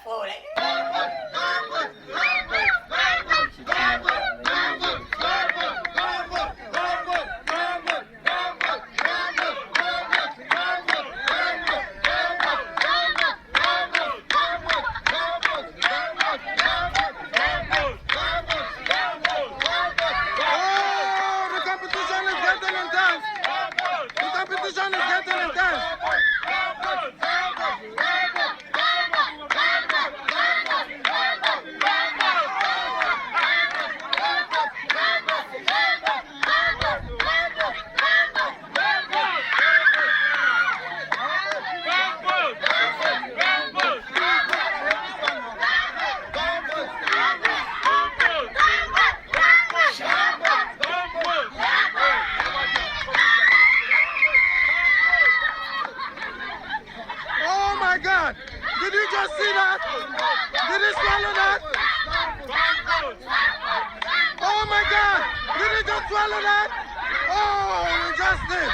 Fool. Did you just see that? Did you swallow that? Oh my God! Did you just swallow that? Oh, you just did.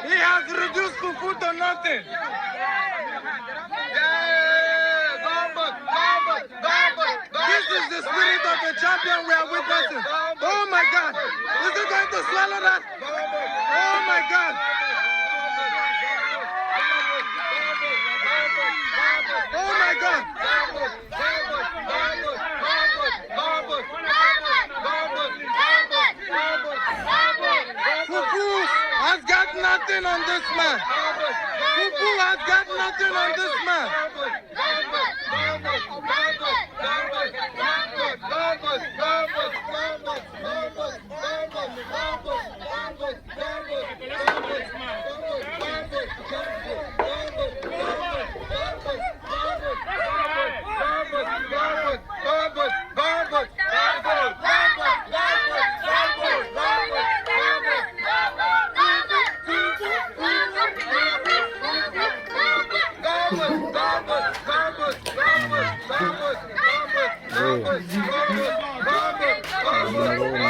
He has reduced Fufu to nothing. This is the spirit of the champion we are witnessing. Oh my God. Is he going to swallow that? Oh my God. Oh my God. Fufu has got nothing on this man. Fufu has got nothing on this man.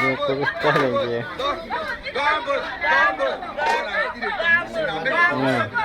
लोक बघताय Gambas, gambas.